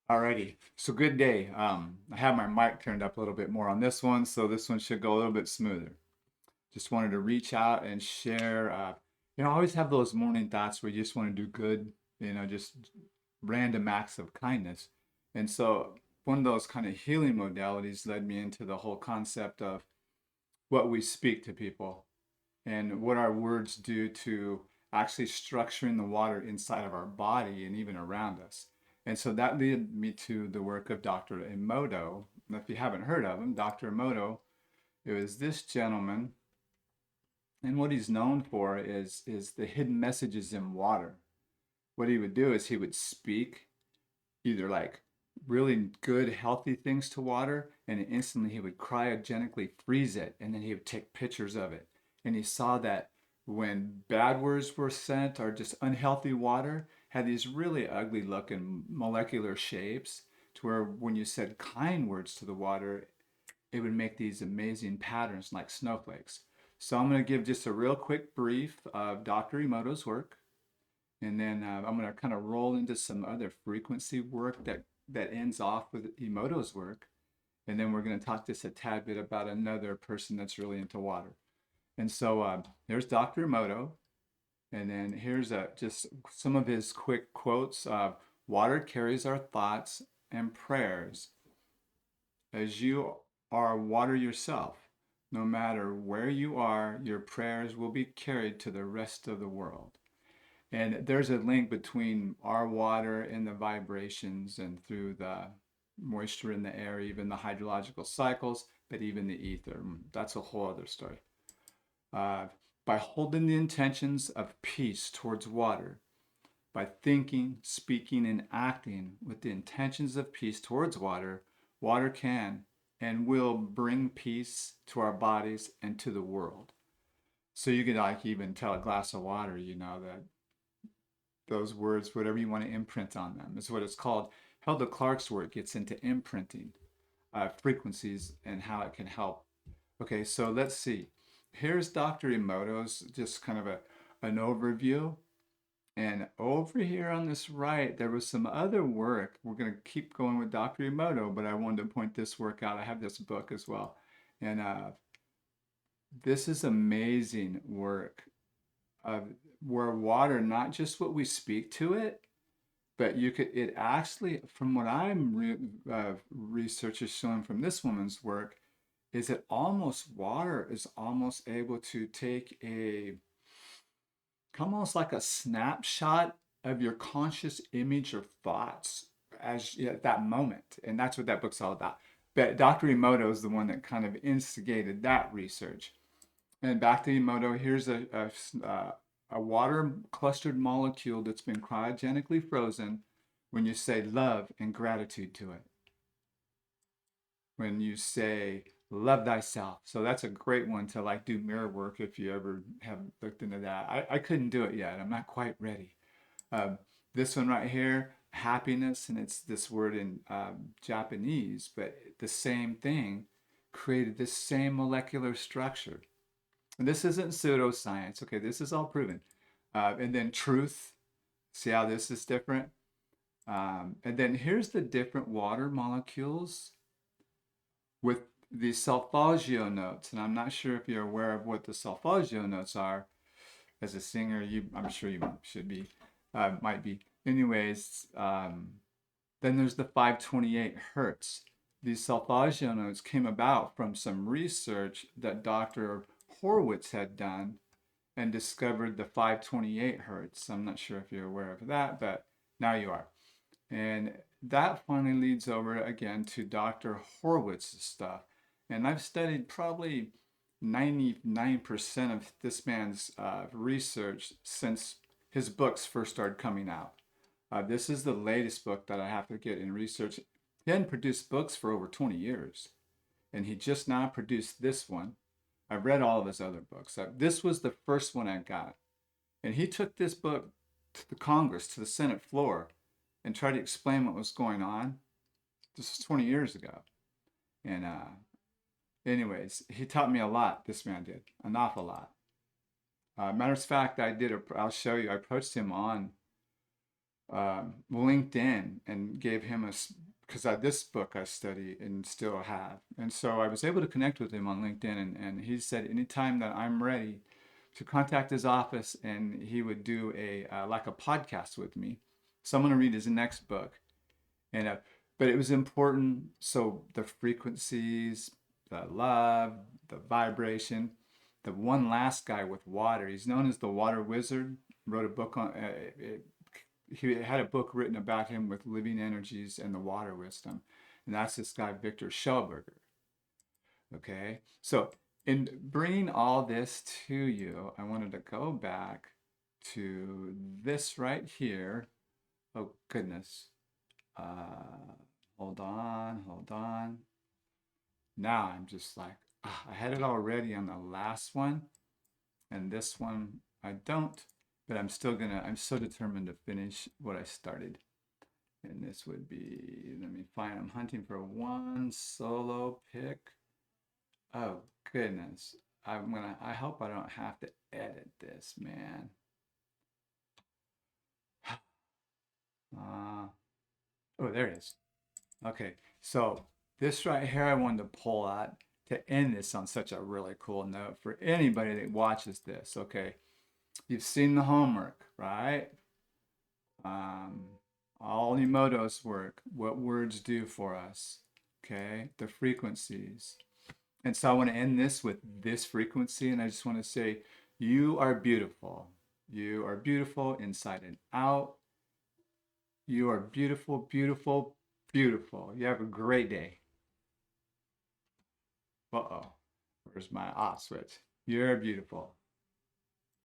Alrighty, so good day. I have my mic turned up a little bit more on this one, so this one should go a little bit smoother. Just wanted to reach out and share. I always have those morning thoughts where you just want to do good, just random acts of kindness. And so one of those kind of healing modalities led me into the whole concept of what we speak to people and what our words do to actually structuring the water inside of our body and even around us. And so that led me to the work of Dr. Emoto. If you haven't heard of him, Dr. Emoto, it was this gentleman, and what he's known for is the hidden messages in water. What he would do is he would speak either like really good, healthy things to water, and instantly he would cryogenically freeze it, and then he would take pictures of it. And he saw that when bad words were sent or just unhealthy water had these really ugly looking molecular shapes, to where when you said kind words to the water, it would make these amazing patterns like snowflakes. So I'm going to give just a real quick brief of Dr. Emoto's work, and then I'm going to kind of roll into some other frequency work that ends off with Emoto's work. And then we're going to talk just a tad bit about another person that's really into water. And so here's Dr. Emoto. And then here's just some of his quick quotes. Water carries our thoughts and prayers. As you are water yourself, no matter where you are, your prayers will be carried to the rest of the world. And there's a link between our water and the vibrations and through the moisture in the air, even the hydrological cycles, but even the ether. That's a whole other story. Uh, by holding the intentions of peace towards water, by thinking, speaking, and acting with the intentions of peace towards water, water can and will bring peace to our bodies and to the world. So you could like even tell a glass of water, that those words, whatever you want to imprint on them, is what it's called. Helda Clark's work gets into imprinting frequencies and how it can help. Okay, so let's see. Here's Dr. Emoto's just kind of an overview. And over here on this right, there was some other work. We're going to keep going with Dr. Emoto, but I wanted to point this work out. I have this book as well. And this is amazing work of where water, not just what we speak to it, but it actually, from what research is showing from this woman's work, is that almost water is almost able to take almost like a snapshot of your conscious image or thoughts at that moment. And that's what that book's all about. But Dr. Emoto is the one that kind of instigated that research. And back to Emoto, here's a water clustered molecule that's been cryogenically frozen when you say love and gratitude to it. When you say love thyself. So that's a great one to like do mirror work if you ever have looked into that. I couldn't do it yet. I'm not quite ready. Um, this one right here, happiness, and it's this word in Japanese, but the same thing created this same molecular structure. And this isn't pseudoscience. Okay, this is all proven. And then truth. See how this is different? And then here's the different water molecules with the solfeggio notes. And I'm not sure if you're aware of what the solfeggio notes are. As a singer, I'm sure you should be, might be. Anyways, then there's the 528 hertz. These solfeggio notes came about from some research that Dr. Horowitz had done and discovered the 528 hertz. I'm not sure if you're aware of that, but now you are. And that finally leads over again to Dr. Horowitz's stuff. And I've studied probably 99% of this man's research since his books first started coming out. This is the latest book that I have to get in research. He hadn't produced books for over 20 years, and he just now produced this one. I've read all of his other books. This was the first one I got. And he took this book to the Congress, to the Senate floor, and tried to explain what was going on. This was 20 years ago. And anyways, he taught me a lot, this man did, an awful lot. Matter of fact, I'll show you, I approached him on LinkedIn and gave him because this book I study and still have. And so I was able to connect with him on LinkedIn, and he said anytime that I'm ready to contact his office, and he would do a like a podcast with me. So I'm going to read his next book, and but it was important. So the frequencies, the love, the vibration. The one last guy with water, he's known as the Water Wizard. Wrote a book on he had a book written about him with living energies and the water wisdom, and that's this guy Victor Shauberger. Okay, so in bringing all this to you, I wanted to go back to this right here. Oh goodness. Hold on, hold on. Now I'm just like, I had it already on the last one, and this one I don't, but I'm so determined to finish what I started. And this would be, let me find, I'm hunting for one solo pick. Oh goodness. I hope I don't have to edit this, man. Uh, oh, there it is. Okay, so this right here, I wanted to pull out to end this on such a really cool note for anybody that watches this. Okay, you've seen the homework, right? Um, all Emoto's work, what words do for us. Okay, the frequencies. And so I want to end this with this frequency, and I just want to say, you are beautiful. You are beautiful inside and out. You are beautiful, beautiful, beautiful. You have a great day. Uh-oh. Where's my off switch? You're beautiful.